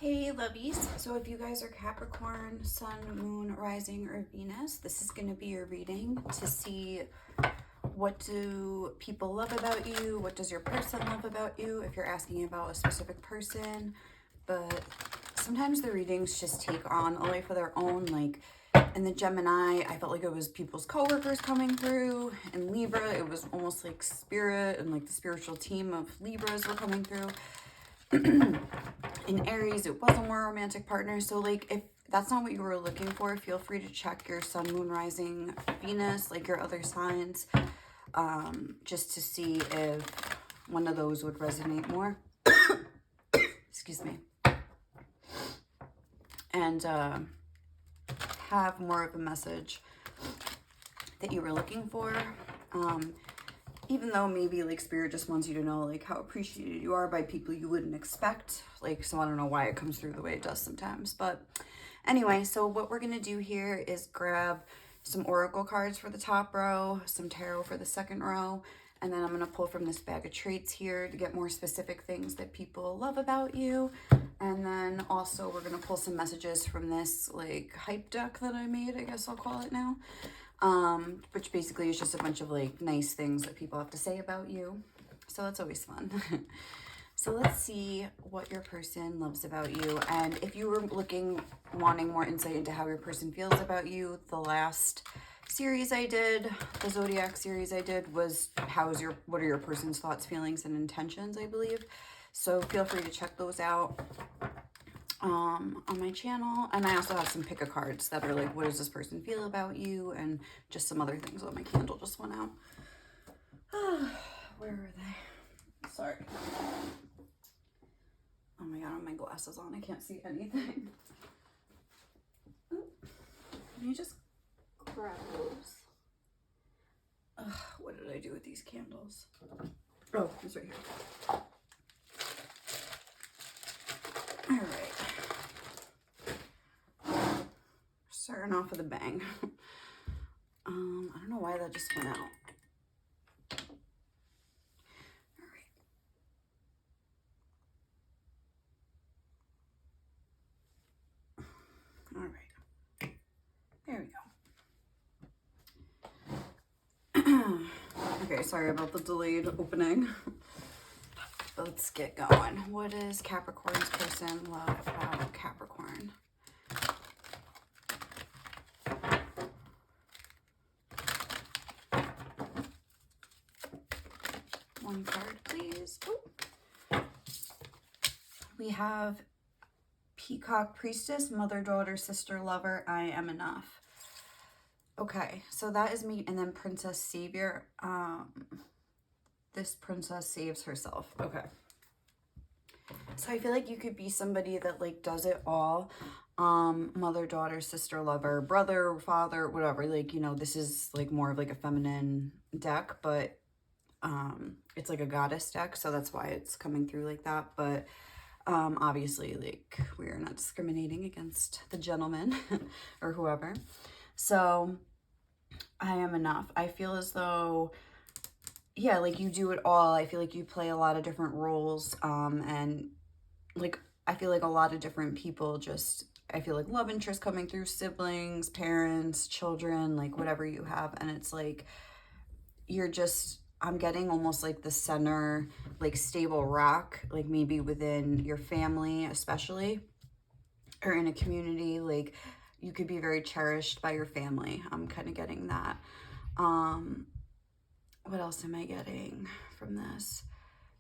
Hey lovies, so if you guys are Capricorn, Sun, Moon, Rising, or Venus, this is going to be your reading to see what do people love about you, what does your person love about you, if you're asking about a specific person. But sometimes the readings just take on a life of their own. Like in the Gemini, I felt like it was people's coworkers coming through. In Libra, it was almost like spirit and like the spiritual team of Libras were coming through. In Aries, it was a more romantic partner. So like if that's not what you were looking for, feel free to check your Sun, Moon, Rising, Venus, like your other signs, just to see if one of those would resonate more. Excuse me. And have more of a message that you were looking for. Even though maybe like spirit just wants you to know like how appreciated you are by people you wouldn't expect. Like, so I don't know why it comes through the way it does sometimes. But anyway, so what we're going to do here is grab some oracle cards for the top row, some tarot for the second row, and then I'm going to pull from this bag of traits here to get more specific things that people love about you. And then also we're going to pull some messages from this like hype deck that I made, I guess I'll call it now. Which basically is just a bunch of like nice things that people have to say about you. So that's always fun. So let's see what your person loves about you. And if you were wanting more insight into how your person feels about you, the last series I did, the Zodiac series I did, was what are your person's thoughts, feelings, and intentions, I believe. So feel free to check those out on my channel. And I also have some pick a cards that are like, what does this person feel about you, and just some other things. Oh, my candle just went out. Where are they? Sorry. Oh my god, I have my glasses on, I can't see anything. Let me just grab those. What did I do with these candles? Oh, it's right here. All right. Starting off with a bang. I don't know why that just went out. All right. All right. There we go. Okay, sorry about the delayed opening. Let's get going. What does Capricorn's person love about Capricorn? One card, please. Ooh. We have Peacock Priestess, Mother, Daughter, Sister, Lover, I am enough. Okay, so that is me. And then Princess Savior. This princess saves herself. Okay. So I feel like you could be somebody that like does it all. Mother, daughter, sister, lover, brother, father, whatever. Like, you know, this is like more of like a feminine deck, but it's like a goddess deck, so that's why it's coming through like that. But obviously, like, we're not discriminating against the gentleman or whoever. So I am enough. I feel as though, yeah, like you do it all. I feel like you play a lot of different roles, and like I feel like a lot of different people just, I feel like love interest coming through, siblings, parents, children, like whatever you have. And it's like you're just, I'm getting almost like the center, like stable rock, like maybe within your family especially, or in a community. Like you could be very cherished by your family. I'm kind of getting that. What else am I getting from this?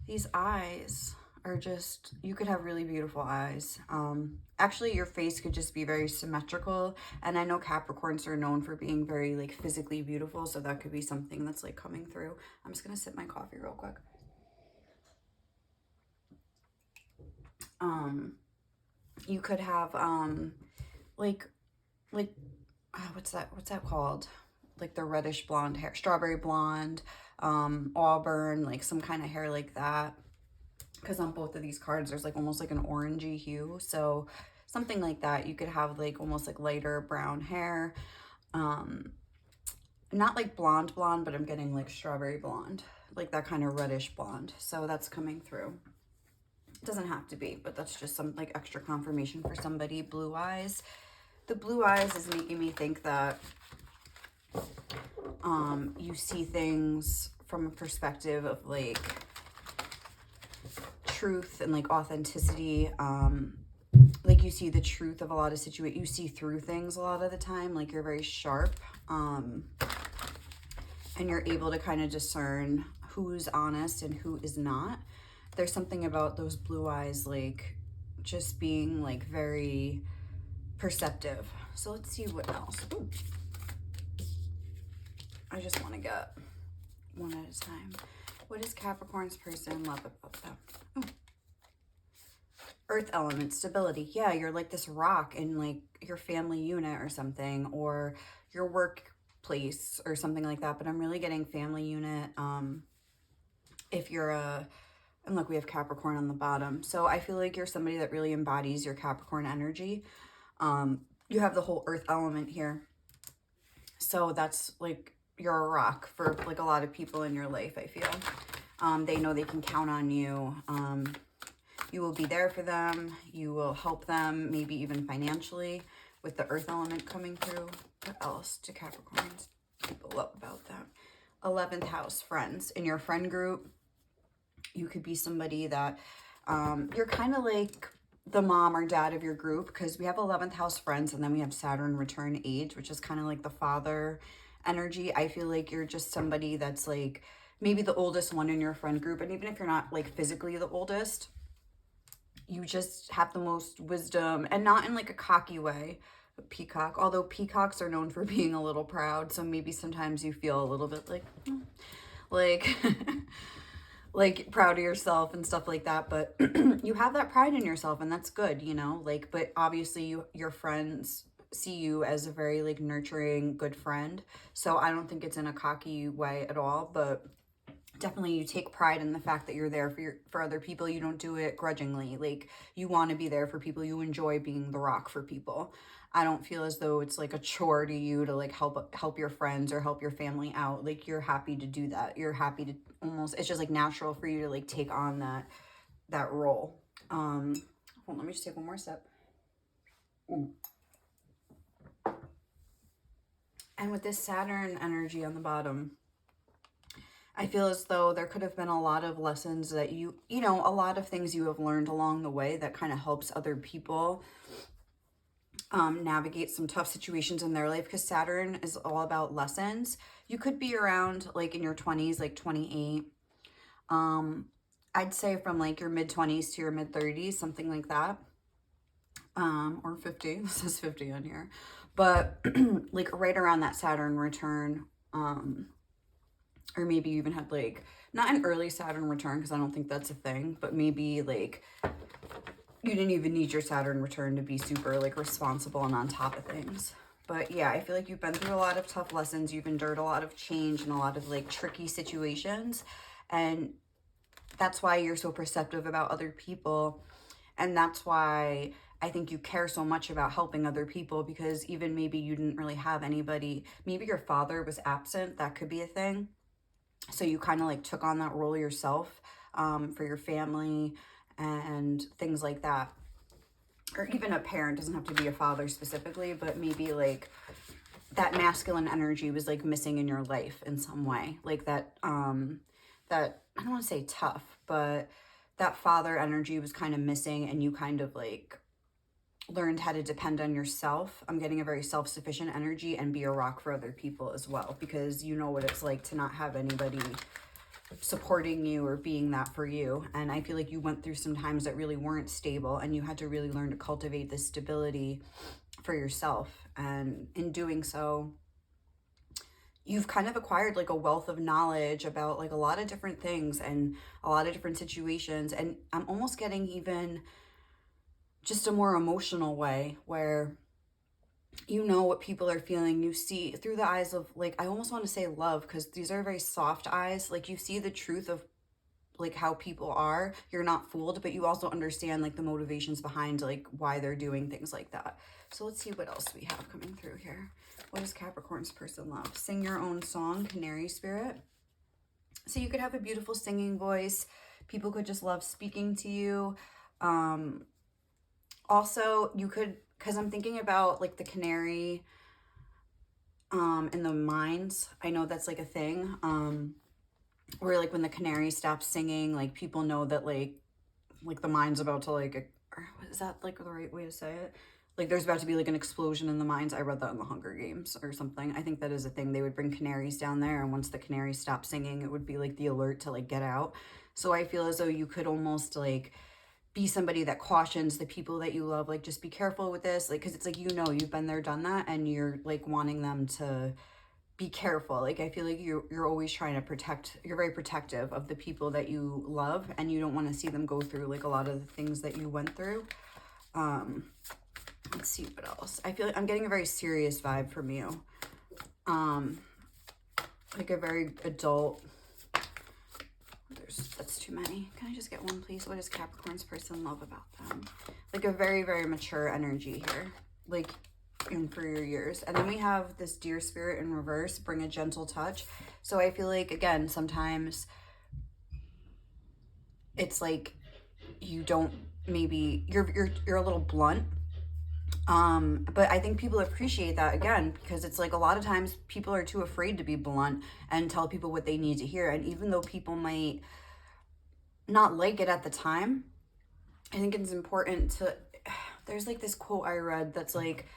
These eyes are just, you could have really beautiful eyes. Actually, your face could just be very symmetrical. And I know Capricorns are known for being very like physically beautiful. So that could be something that's like coming through. I'm just going to sip my coffee real quick. You could have what's that called? Like the reddish blonde hair, strawberry blonde, auburn, like some kind of hair like that. Because on both of these cards, there's like almost like an orangey hue. So something like that. You could have like almost like lighter brown hair. Not like blonde, but I'm getting like strawberry blonde, like that kind of reddish blonde. So that's coming through. Doesn't have to be, but that's just some like extra confirmation for somebody. Blue eyes. The blue eyes is making me think that you see things from a perspective of like truth and like authenticity. Like you see the truth of a lot of situations. You see through things a lot of the time. Like you're very sharp. And you're able to kind of discern who's honest and who is not. There's something about those blue eyes, like just being like very perceptive. So let's see what else. Ooh. I just want to get one at a time. What does Capricorn's person love about them? Ooh. Earth element, stability. Yeah, you're like this rock in like your family unit or something, or your workplace or something like that. But I'm really getting family unit. If you're and look, we have Capricorn on the bottom. So I feel like you're somebody that really embodies your Capricorn energy. You have the whole earth element here. So that's like, you're a rock for like a lot of people in your life, I feel. They know they can count on you. You will be there for them. You will help them, maybe even financially, with the earth element coming through. What else do Capricorns people love about them? 11th house, friends. In your friend group, you could be somebody that you're kind of like the mom or dad of your group, because we have 11th house friends, and then we have Saturn return age, which is kind of like the father energy. I feel like you're just somebody that's like maybe the oldest one in your friend group. And even if you're not like physically the oldest, you just have the most wisdom, and not in like a cocky way. Peacock, although peacocks are known for being a little proud, so maybe sometimes you feel a little bit like like proud of yourself and stuff like that, but you have that pride in yourself, and that's good, you know, like, but obviously your friends see you as a very like nurturing, good friend. So I don't think it's in a cocky way at all, but definitely you take pride in the fact that you're there for other people. You don't do it grudgingly. Like, you want to be there for people. You enjoy being the rock for people. I don't feel as though it's like a chore to you to like help your friends or help your family out. Like, you're happy to do that. You're happy to almost, it's just like natural for you to like take on that role. Hold on, let me just take one more step. Ooh. And with this Saturn energy on the bottom, I feel as though there could have been a lot of lessons that you know, a lot of things you have learned along the way that kind of helps other people navigate some tough situations in their life, because Saturn is all about lessons. You could be around like in your 20s, like 28. I'd say from like your mid-20s to your mid-30s, something like that. Or 50. This says 50 on here. But like right around that Saturn return, or maybe you even had like, not an early Saturn return, because I don't think that's a thing, but maybe like you didn't even need your Saturn return to be super like responsible and on top of things. But yeah, I feel like you've been through a lot of tough lessons. You've endured a lot of change and a lot of like tricky situations. And that's why you're so perceptive about other people. And that's why I think you care so much about helping other people, because even maybe you didn't really have anybody, maybe your father was absent, that could be a thing. So you kind of like took on that role yourself, for your family and things like that. Or even a parent, doesn't have to be a father specifically, but maybe like that masculine energy was like missing in your life in some way. Like that, that, I don't want to say tough, but that father energy was kind of missing, and you kind of like learned how to depend on yourself. I'm getting a very self-sufficient energy, and be a rock for other people as well, because you know what it's like to not have anybody supporting you or being that for you. And I feel like you went through some times that really weren't stable, and you had to really learn to cultivate this stability for yourself. And in doing so, you've kind of acquired like a wealth of knowledge about like a lot of different things and a lot of different situations. And I'm almost getting even just a more emotional way, where you know what people are feeling. You see through the eyes of like, I almost want to say love, because these are very soft eyes. Like, you see the truth of like how people are. You're not fooled, but you also understand like the motivations behind like why they're doing things like that. So let's see what else we have coming through here. What does Capricorn's person love? Sing your own song, Canary Spirit. So you could have a beautiful singing voice. People could just love speaking to you. Also, you could, because I'm thinking about like the canary in the mines. I know that's like a thing. Where like when the canary stops singing, like people know that like the mine's about to like, is that like the right way to say it? Like there's about to be like an explosion in the mines. I read that in the Hunger Games or something. I think that is a thing. They would bring canaries down there, and once the canaries stopped singing, it would be like the alert to like get out. So I feel as though you could almost like be somebody that cautions the people that you love, like just be careful with this, like because it's like, you know, you've been there, done that, and you're like wanting them to be careful. Like I feel like you're always trying to protect, you're very protective of the people that you love, and you don't want to see them go through like a lot of the things that you went through. Let's see what else. I feel like I'm getting a very serious vibe from you. Like a very adult. That's too many. Can I just get one, please? What does Capricorn's person love about them? Like a very, very mature energy here. Like in for your years. And then we have this deer spirit in reverse, bring a gentle touch. So I feel like, again, sometimes it's like you don't, maybe you're a little blunt. But I think people appreciate that, again, because it's like a lot of times people are too afraid to be blunt and tell people what they need to hear. And even though people might not like it at the time, I think it's important to, there's like this quote I read that's like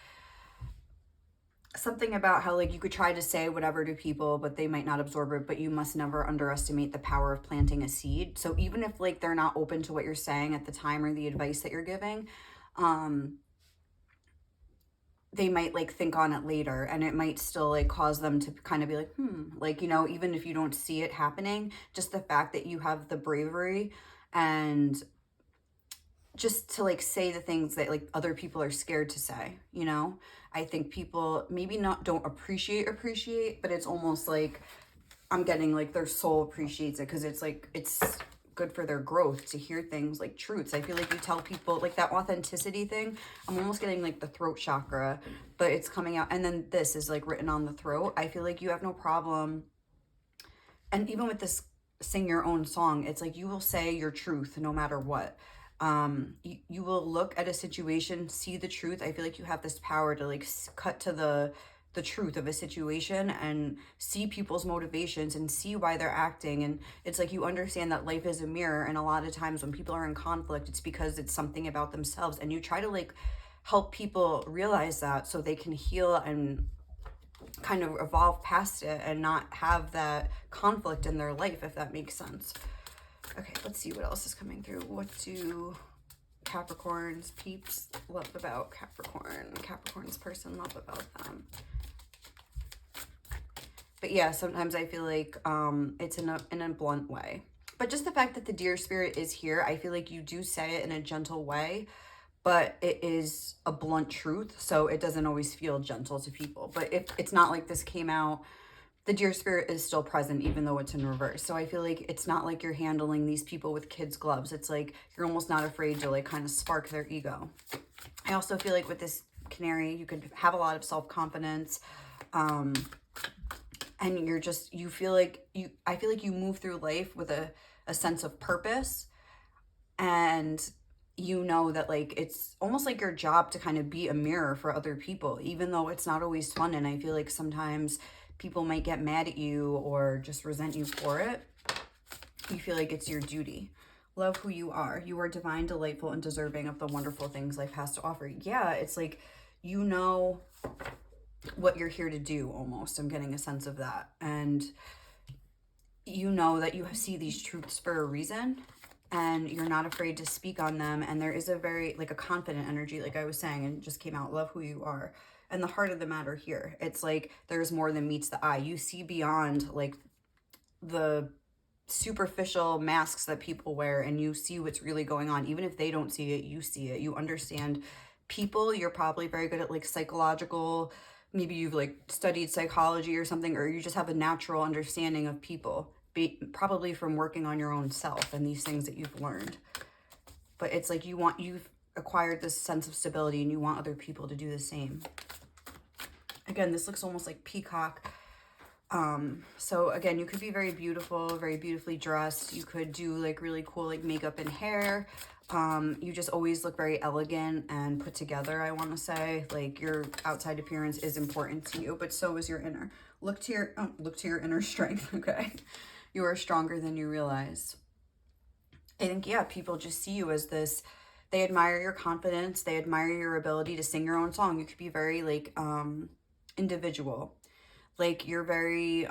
something about how like you could try to say whatever to people, but they might not absorb it, but you must never underestimate the power of planting a seed. So even if like they're not open to what you're saying at the time or the advice that you're giving, they might like think on it later, and it might still like cause them to kind of be like, like, you know, even if you don't see it happening, just the fact that you have the bravery and just to like say the things that like other people are scared to say, you know. I think people maybe not don't appreciate, but it's almost like I'm getting like their soul appreciates it, because it's like it's good for their growth to hear things like truths. I feel like you tell people like that authenticity thing. I'm almost getting like the throat chakra, but it's coming out. And then this is like written on the throat. I feel like you have no problem. And even with this sing your own song, it's like you will say your truth no matter what. You will look at a situation, see the truth. I feel like you have this power to like cut to the truth of a situation and see people's motivations and see why they're acting. And it's like you understand that life is a mirror, and a lot of times when people are in conflict, it's because it's something about themselves, and you try to like help people realize that so they can heal and kind of evolve past it and not have that conflict in their life, if that makes sense. Okay, let's see what else is coming through. What do Capricorn's peeps love about Capricorn? Capricorn's person love about them? But yeah, sometimes I feel like it's in a blunt way. But just the fact that the deer spirit is here, I feel like you do say it in a gentle way, but it is a blunt truth, so it doesn't always feel gentle to people. But if it's not like this came out, the deer spirit is still present even though it's in reverse. So I feel like it's not like you're handling these people with kids' gloves. It's like you're almost not afraid to like kind of spark their ego. I also feel like with this canary, you could have a lot of self-confidence. And you're just, you feel like I feel like you move through life with a sense of purpose, and you know that like it's almost like your job to kind of be a mirror for other people, even though it's not always fun. And I feel like sometimes people might get mad at you or just resent you for it. You feel like it's your duty. Love who you are. You are divine, delightful, and deserving of the wonderful things life has to offer. Yeah, it's like, you know what you're here to do almost. I'm getting a sense of that. And you know that you see these truths for a reason, and you're not afraid to speak on them. And there is a very like a confident energy, like I was saying, and it just came out. Love who you are. And the heart of the matter here, it's like there's more than meets the eye. You see beyond like the superficial masks that people wear, and you see what's really going on. Even if they don't see it, you see it. You understand people. You're probably very good at like psychological, maybe you've like studied psychology or something, or you just have a natural understanding of people, probably from working on your own self and these things that you've learned. But it's like you've acquired this sense of stability, and you want other people to do the same. Again, this looks almost like peacock. So again, you could be very beautiful, very beautifully dressed. You could do like really cool like makeup and hair. You just always look very elegant and put together, I want to say. Like, your outside appearance is important to you, but so is your inner. Look to your inner strength, okay? You are stronger than you realize. I think, yeah, people just see you as this, they admire your confidence, they admire your ability to sing your own song. You could be very, like, individual. Like, you're very,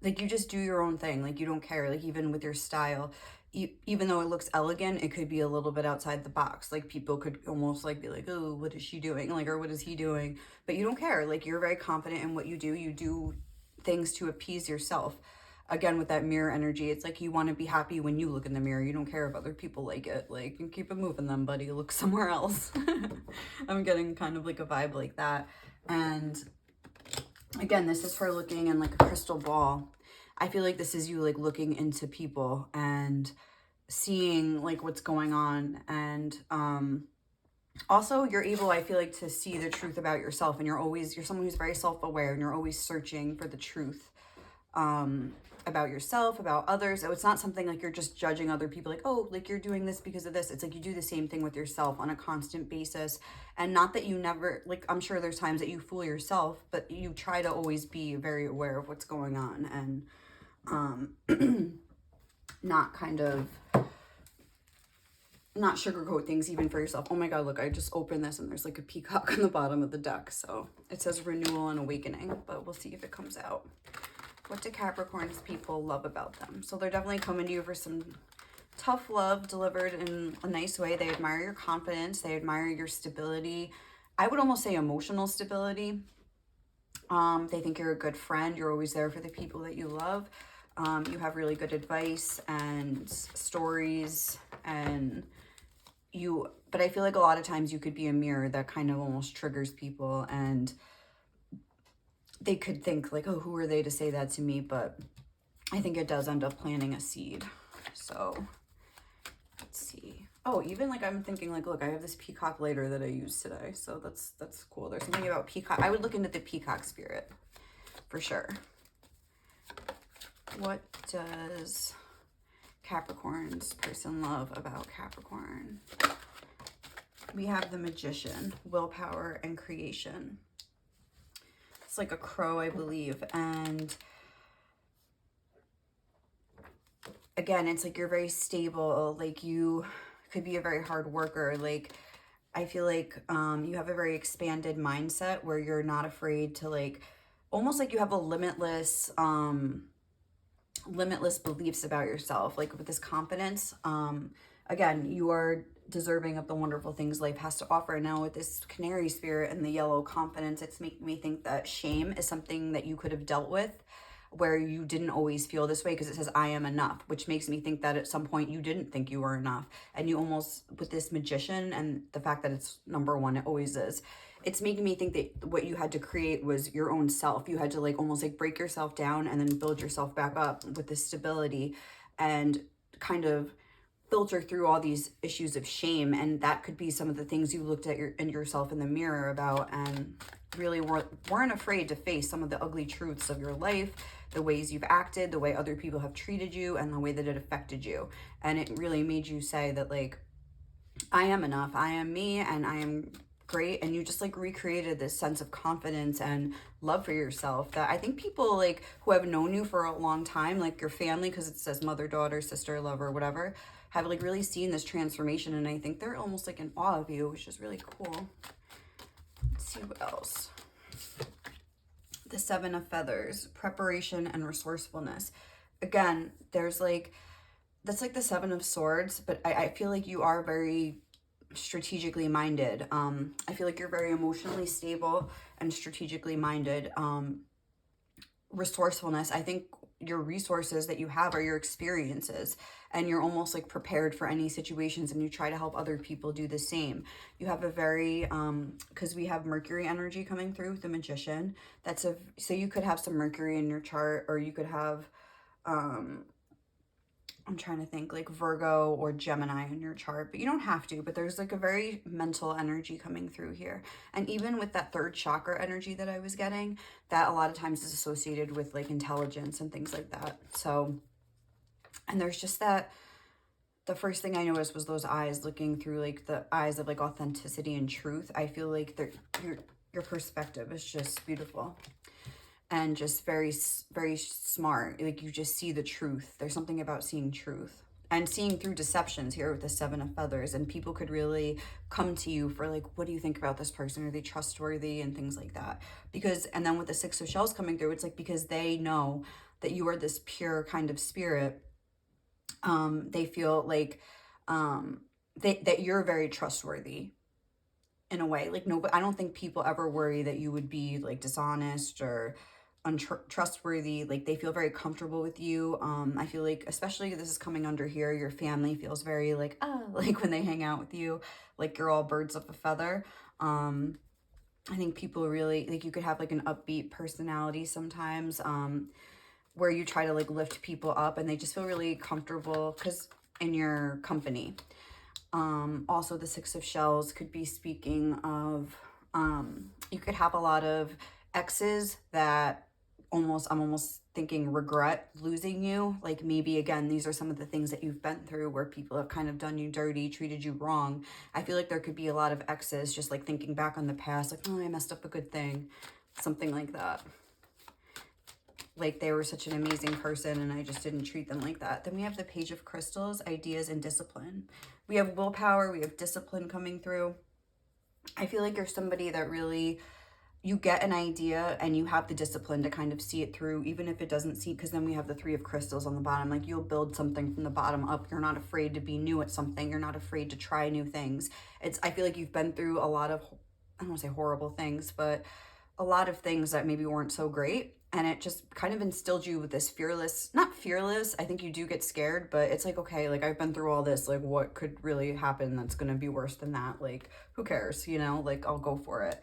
like, you just do your own thing. Like, you don't care. Like, even with your style, even though it looks elegant, it could be a little bit outside the box. Like, people could almost, like, be like, oh, what is she doing? Like, or what is he doing? But you don't care. Like, you're very confident in what you do. You do things to appease yourself. Again, with that mirror energy, it's like you want to be happy when you look in the mirror. You don't care if other people like it. Like, you keep it moving then, buddy. Look somewhere else. I'm getting kind of like a vibe like that. And again, this is for looking in like a crystal ball. I feel like this is you like looking into people and seeing like what's going on. And also you're able, I feel like, to see the truth about yourself. And you're someone who's very self-aware, and you're always searching for the truth about yourself, about others. So it's not something like you're just judging other people, like, oh, like you're doing this because of this. It's like you do the same thing with yourself on a constant basis. And not that you never, like, I'm sure there's times that you fool yourself, but you try to always be very aware of what's going on, and not kind of, not sugarcoat things even for yourself. Oh my God, look, I just opened this and there's like a peacock on the bottom of the deck. So it says renewal and awakening, but we'll see if it comes out. What do Capricorn's people love about them? So they're definitely coming to you for some tough love delivered in a nice way. They admire your confidence. They admire your stability. I would almost say emotional stability. They think you're a good friend. You're always there for the people that you love. You have really good advice and stories, but I feel like a lot of times you could be a mirror that kind of almost triggers people, and they could think like, oh, who are they to say that to me? But I think it does end up planting a seed. So let's see. Oh, even like I'm thinking like, look, I have this peacock later that I used today. So that's cool. There's something about peacock. I would look into the peacock spirit for sure. What does Capricorn's person love about Capricorn? We have the Magician, willpower and creation. It's like a crow, I believe. And again, it's like you're very stable. Like, you could be a very hard worker. Like, I feel like you have a very expanded mindset where you're not afraid to, like, almost like you have a limitless beliefs about yourself. Like, with this confidence, again, you are deserving of the wonderful things life has to offer. Now with this canary spirit and the yellow confidence, it's making me think that shame is something that you could have dealt with where you didn't always feel this way, because it says I am enough, which makes me think that at some point you didn't think you were enough. And you almost, with this Magician and the fact that it's number one, it always is, it's making me think that what you had to create was your own self. You had to like almost like break yourself down and then build yourself back up with this stability and kind of filter through all these issues of shame. And that could be some of the things you looked at yourself in the mirror about, and really weren't afraid to face some of the ugly truths of your life, the ways you've acted, the way other people have treated you, and the way that it affected you. And it really made you say that, like, I am enough, I am me, and I am great. And you just like recreated this sense of confidence and love for yourself that I think people like who have known you for a long time, like your family, because it says mother, daughter, sister, lover, whatever, have like really seen this transformation. And I think they're almost like in awe of you, which is really cool. Let's see what else. The Seven of Feathers, preparation and resourcefulness. Again, there's like, that's like the Seven of Swords, but I feel like you are very strategically minded. I feel like you're very emotionally stable and strategically minded. Resourcefulness, I think your resources that you have are your experiences, and you're almost like prepared for any situations, and you try to help other people do the same. You have a very because we have Mercury energy coming through with the Magician. So you could have some Mercury in your chart, or you could have I'm trying to think, like Virgo or Gemini in your chart, but you don't have to. But there's like a very mental energy coming through here. And even with that third chakra energy that I was getting, that a lot of times is associated with like intelligence and things like that. So, and there's just that, the first thing I noticed was those eyes, looking through like the eyes of like authenticity and truth. I feel like your perspective is just beautiful and just very, very smart. Like you just see the truth. There's something about seeing truth and seeing through deceptions here with the 7 of feathers, and people could really come to you for like, what do you think about this person? Are they trustworthy and things like that? Because, and then with the 6 of shells coming through, it's like, because they know that you are this pure kind of spirit. They feel like that you're very trustworthy in a way. Like, no, but I don't think people ever worry that you would be like dishonest or untrustworthy. Like, they feel very comfortable with you. I feel like, especially this is coming under here, your family feels very like, like when they hang out with you, like you're all birds of a feather. I think people really, like, you could have like an upbeat personality sometimes, where you try to like lift people up and they just feel really comfortable because in your company. Also the 6 of shells could be speaking of, you could have a lot of exes that I'm almost thinking regret losing you. Like, maybe again, these are some of the things that you've been through where people have kind of done you dirty, treated you wrong. I feel like there could be a lot of exes just like thinking back on the past, like, oh, I messed up a good thing, something like that. Like they were such an amazing person and I just didn't treat them like that. Then we have the Page of Crystals, ideas and discipline. We have willpower, we have discipline coming through. I feel like you're somebody that really, you get an idea and you have the discipline to kind of see it through, even if it doesn't seem, because then we have the 3 of crystals on the bottom. Like, you'll build something from the bottom up. You're not afraid to be new at something. You're not afraid to try new things. I feel like you've been through a lot of, I don't want to say horrible things, but a lot of things that maybe weren't so great. And it just kind of instilled you with this fearless, not fearless, I think you do get scared, but it's like, okay, like I've been through all this, like what could really happen that's going to be worse than that? Like, who cares, you know, like I'll go for it.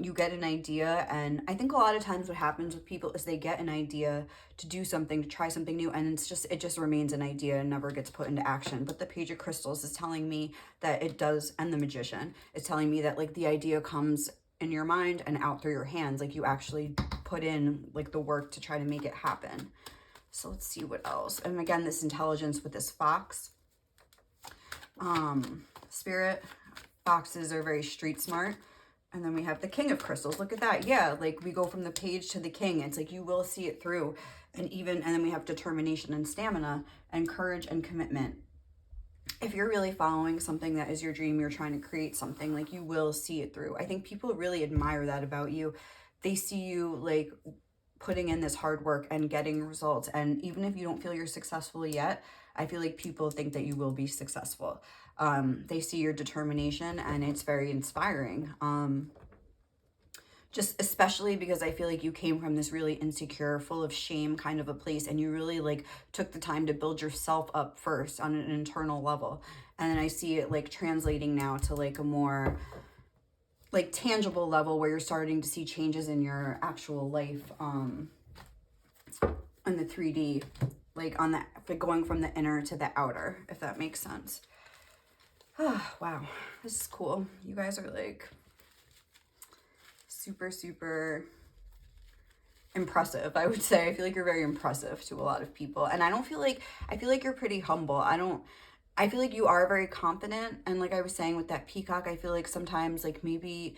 You get an idea, and I think a lot of times what happens with people is they get an idea to do something, to try something new, and it just remains an idea and never gets put into action. But the Page of Crystals is telling me that it does, and the Magician is telling me that like the idea comes in your mind and out through your hands. Like, you actually put in like the work to try to make it happen. So let's see what else. And again, this intelligence with this fox. Spirit, foxes are very street smart. And then we have the King of Crystals. Look at that. Yeah, like we go from the Page to the King. It's like you will see it through. And then we have determination and stamina and courage and commitment. If you're really following something that is your dream, you're trying to create something, like you will see it through. I think people really admire that about you. They see you like putting in this hard work and getting results. And even if you don't feel you're successful yet, I feel like people think that you will be successful. They see your determination and it's very inspiring. Just especially because I feel like you came from this really insecure, full of shame kind of a place, and you really like took the time to build yourself up first on an internal level. And then I see it like translating now to like a more like tangible level where you're starting to see changes in your actual life, in the 3D, like on the, going from the inner to the outer, if that makes sense. Wow, this is cool. You guys are like super, super impressive, I would say. I feel like you're very impressive to a lot of people. And I feel like you're pretty humble. I feel like you are very confident. And like I was saying with that peacock, I feel like sometimes like maybe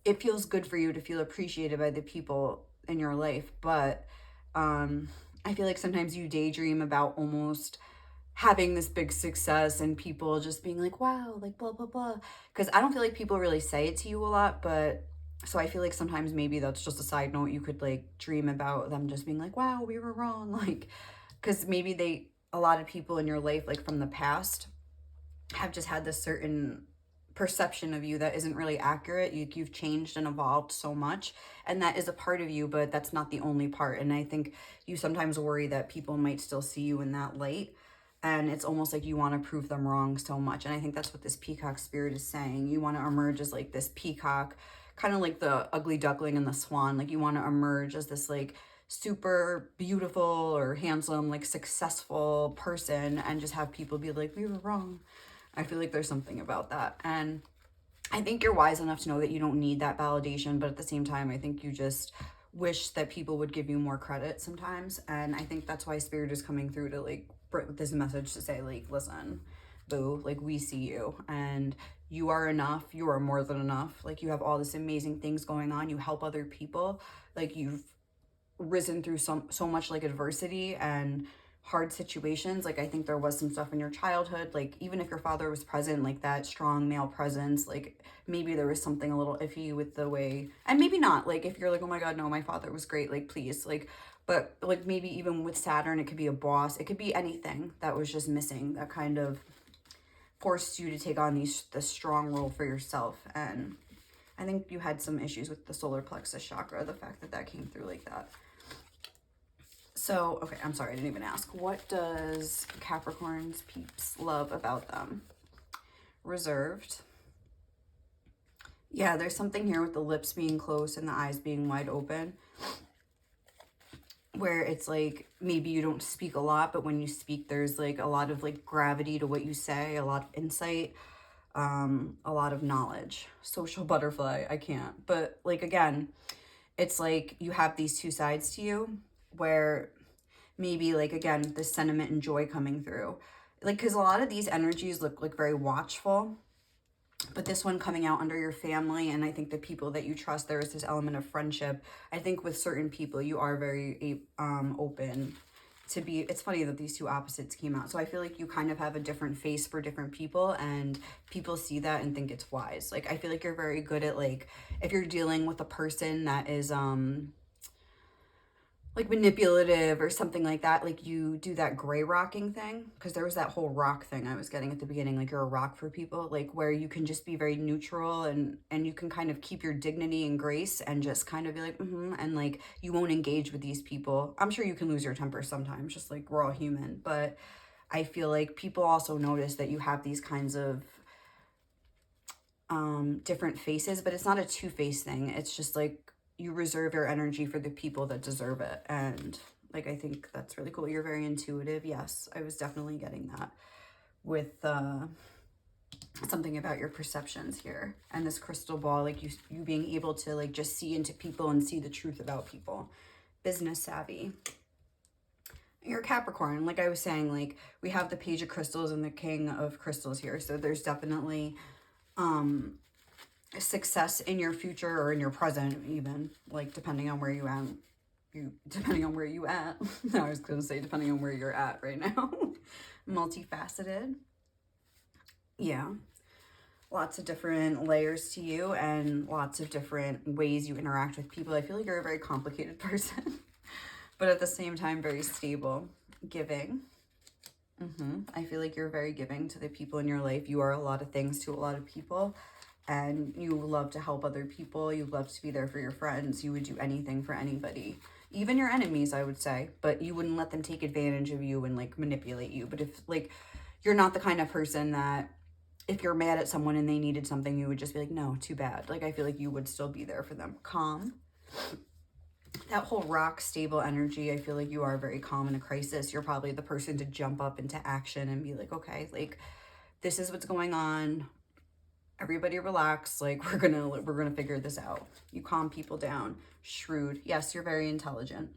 it feels good for you to feel appreciated by the people in your life. But I feel like sometimes you daydream about almost having this big success and people just being like, wow, like blah, blah, blah. Because I don't feel like people really say it to you a lot, but so I feel like sometimes maybe that's just a side note. You could like dream about them just being like, wow, we were wrong. Like, because maybe a lot of people in your life, like from the past, have just had this certain perception of you that isn't really accurate. You've changed and evolved so much, and that is a part of you, but that's not the only part. And I think you sometimes worry that people might still see you in that light. And it's almost like you want to prove them wrong so much. And I think that's what this peacock spirit is saying. You want to emerge as like this peacock, kind of like the ugly duckling and the swan. Like you want to emerge as this like super beautiful or handsome, like successful person, and just have people be like, we were wrong. I feel like there's something about that. And I think you're wise enough to know that you don't need that validation. But at the same time, I think you just wish that people would give you more credit sometimes. And I think that's why spirit is coming through to like this message to say, like, listen, boo, like, we see you and you are enough. You are more than enough. Like, you have all this amazing things going on. You help other people. Like, you've risen through so much like adversity and hard situations. Like, I think there was some stuff in your childhood, like even if your father was present, like that strong male presence, like maybe there was something a little iffy with the way, and maybe not, like if you're like, oh my god, no, my father was great, like please, like, but like maybe even with Saturn, it could be a boss, it could be anything that was just missing, that kind of forced you to take on this strong role for yourself. And I think you had some issues with the solar plexus chakra, the fact that that came through like that. So, okay, I'm sorry, I didn't even ask. What does Capricorn's peeps love about them? Reserved. Yeah, there's something here with the lips being closed and the eyes being wide open, where it's like maybe you don't speak a lot, but when you speak, there's like a lot of like gravity to what you say, a lot of insight, a lot of knowledge. Social butterfly, I can't. But like, again, it's like you have these two sides to you, where maybe like, again, the sentiment and joy coming through, like, because a lot of these energies look like very watchful, but this one coming out under your family, and I think the people that you trust, there is this element of friendship. I think with certain people you are very open to be, it's funny that these two opposites came out, so I feel like you kind of have a different face for different people, and people see that and think it's wise. Like, I feel like you're very good at, like, if you're dealing with a person that is like manipulative or something like that, like you do that gray rocking thing, because there was that whole rock thing I was getting at the beginning, like you're a rock for people, like where you can just be very neutral, and you can kind of keep your dignity and grace and just kind of be like, and like you won't engage with these people. I'm sure you can lose your temper sometimes, just like we're all human, but I feel like people also notice that you have these kinds of different faces, but it's not a two-faced thing. It's just like you reserve your energy for the people that deserve it. And like, I think that's really cool. You're very intuitive. Yes, I was definitely getting that with something about your perceptions here, and this crystal ball, like you being able to like just see into people and see the truth about people. Business savvy. You're Capricorn, like I was saying, like we have the Page of Crystals and the King of Crystals here, so there's definitely success in your future or in your present, even, like depending on where you at. I was gonna say depending on where you're at right now. Multifaceted. Yeah, lots of different layers to you and lots of different ways you interact with people. I feel like you're a very complicated person, but at the same time very stable. Giving. I feel like you're very giving to the people in your life. You are a lot of things to a lot of people, and you love to help other people. You love to be there for your friends. You would do anything for anybody, even your enemies, I would say, but you wouldn't let them take advantage of you and like manipulate you. But if like, you're not the kind of person that if you're mad at someone and they needed something, you would just be like, no, too bad. Like, I feel like you would still be there for them. Calm. That whole rock stable energy, I feel like you are very calm in a crisis. You're probably the person to jump up into action and be like, okay, like this is what's going on. Everybody relax, like we're gonna figure this out. You calm people down. Shrewd. Yes, you're very intelligent.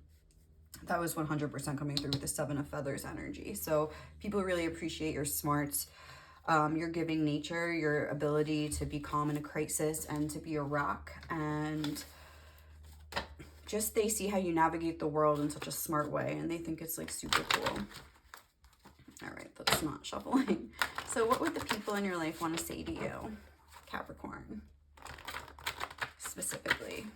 That was 100% coming through with the Seven of Feathers energy. So people really appreciate your smarts, your giving nature, your ability to be calm in a crisis and to be a rock, and just they see how you navigate the world in such a smart way, and they think it's like super cool. All right, that's not shuffling. So what would the people in your life want to say to you, Capricorn, specifically?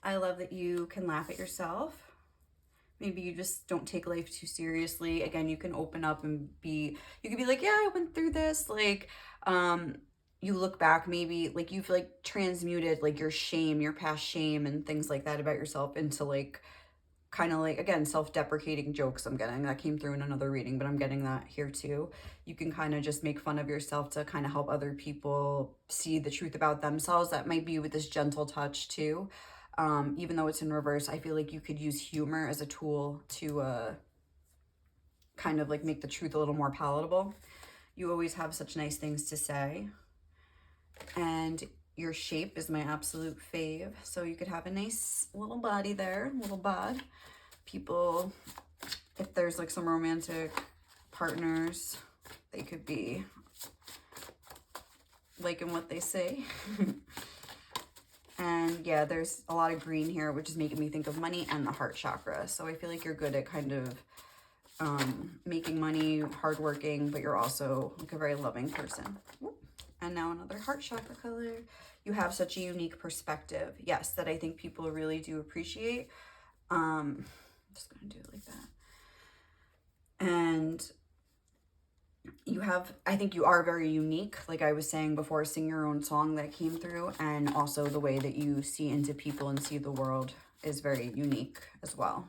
I love that you can laugh at yourself. Maybe you just don't take life too seriously. Again, you can open up and you can be like, yeah, I went through this. Like, you look back, maybe like you've like transmuted like your shame, your past shame and things like that about yourself into like kind of like, again, self-deprecating jokes. I'm getting that came through in another reading, but I'm getting that here too. You can kind of just make fun of yourself to kind of help other people see the truth about themselves. That might be with this gentle touch too. Even though it's in reverse, I feel like you could use humor as a tool to kind of like make the truth a little more palatable. You always have such nice things to say. And Your shape is my absolute fave. So you could have a nice little body there, little bod. People, if there's like some romantic partners, they could be liking what they say. And yeah, there's a lot of green here, which is making me think of money and the heart chakra. So I feel like you're good at kind of making money, hardworking, but you're also like a very loving person. And now another heart chakra color. You have such a unique perspective. Yes, that I think people really do appreciate. I'm just going to do it like that. And you have, I think you are very unique. Like I was saying before, sing your own song that came through. And also the way that you see into people and see the world is very unique as well.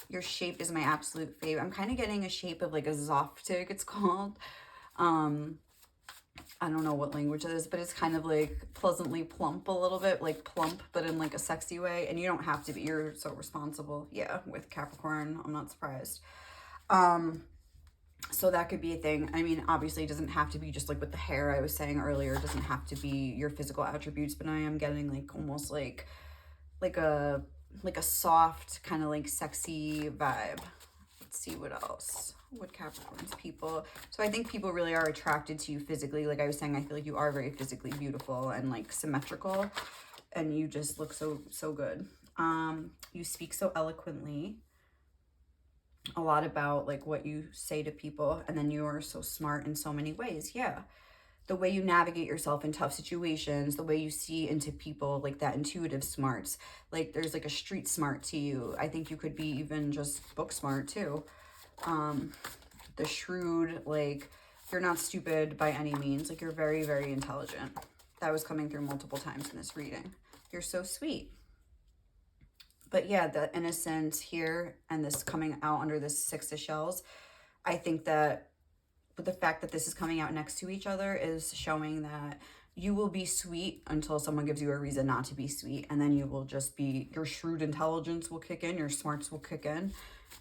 Your shape is my absolute favorite. I'm kind of getting a shape of like a Zoftig, it's called. I don't know what language it is, but it's kind of like pleasantly plump a little bit, like plump, but in like a sexy way. And you don't have to be, you're so responsible. Yeah, with Capricorn, I'm not surprised. So that could be a thing. I mean, obviously it doesn't have to be just like with the hair I was saying earlier. It doesn't have to be your physical attributes, but I am getting like almost like a soft kind of like sexy vibe. Let's see what else. What Capricorn's people. So I think people really are attracted to you physically. Like I was saying, I feel like you are very physically beautiful and like symmetrical, and you just look so good. You speak so eloquently. A lot about like what you say to people, and then you are so smart in so many ways. Yeah. The way you navigate yourself in tough situations, the way you see into people, like that intuitive smarts. Like there's like a street smart to you. I think you could be even just book smart too. The shrewd, like you're not stupid by any means. Like you're very, very intelligent. That was coming through multiple times in this reading. You're so sweet. But yeah, the innocence here and this coming out under this Six of Shells, I think that but the fact that this is coming out next to each other is showing that you will be sweet until someone gives you a reason not to be sweet. And then you will just be, your shrewd intelligence will kick in, your smarts will kick in,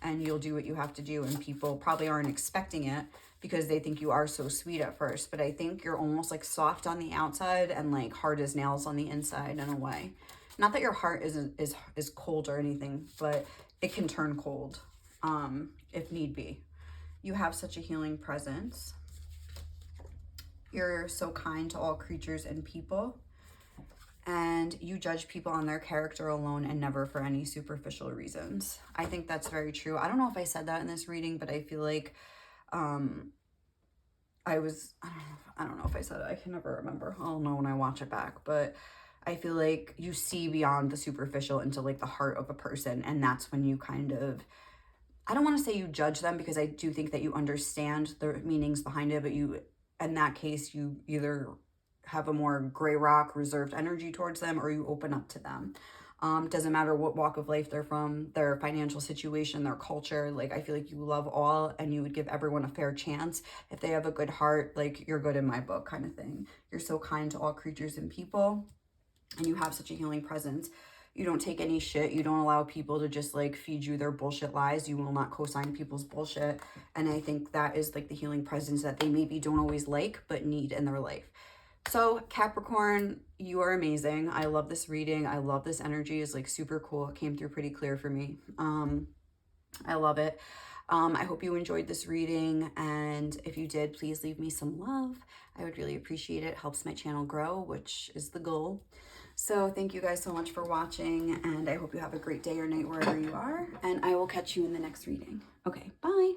and you'll do what you have to do. And people probably aren't expecting it because they think you are so sweet at first. But I think you're almost like soft on the outside and like hard as nails on the inside in a way. Not that your heart is cold or anything, but it can turn cold if need be. You have such a healing presence. You're so kind to all creatures and people. And you judge people on their character alone and never for any superficial reasons. I think that's very true. I don't know if I said that in this reading, but I feel like I don't know if I said it. I can never remember. I'll know when I watch it back. But I feel like you see beyond the superficial into like the heart of a person. And that's when you kind of, I don't want to say you judge them because I do think that you understand the meanings behind it, but you, in that case, you either have a more gray rock reserved energy towards them or you open up to them. Doesn't matter what walk of life they're from, their financial situation, their culture. Like, I feel like you love all and you would give everyone a fair chance. If they have a good heart, like you're good in my book kind of thing. You're so kind to all creatures and people and you have such a healing presence. You don't take any shit. You don't allow people to just like feed you their bullshit lies. You will not co-sign people's bullshit. And I think that is like the healing presence that they maybe don't always like, but need in their life. So Capricorn, you are amazing. I love this reading. I love this energy. It's like super cool. It came through pretty clear for me. I love it. I hope you enjoyed this reading. And if you did, please leave me some love. I would really appreciate it. It helps my channel grow, which is the goal. So thank you guys so much for watching, and I hope you have a great day or night wherever you are, and I will catch you in the next reading. Okay, bye.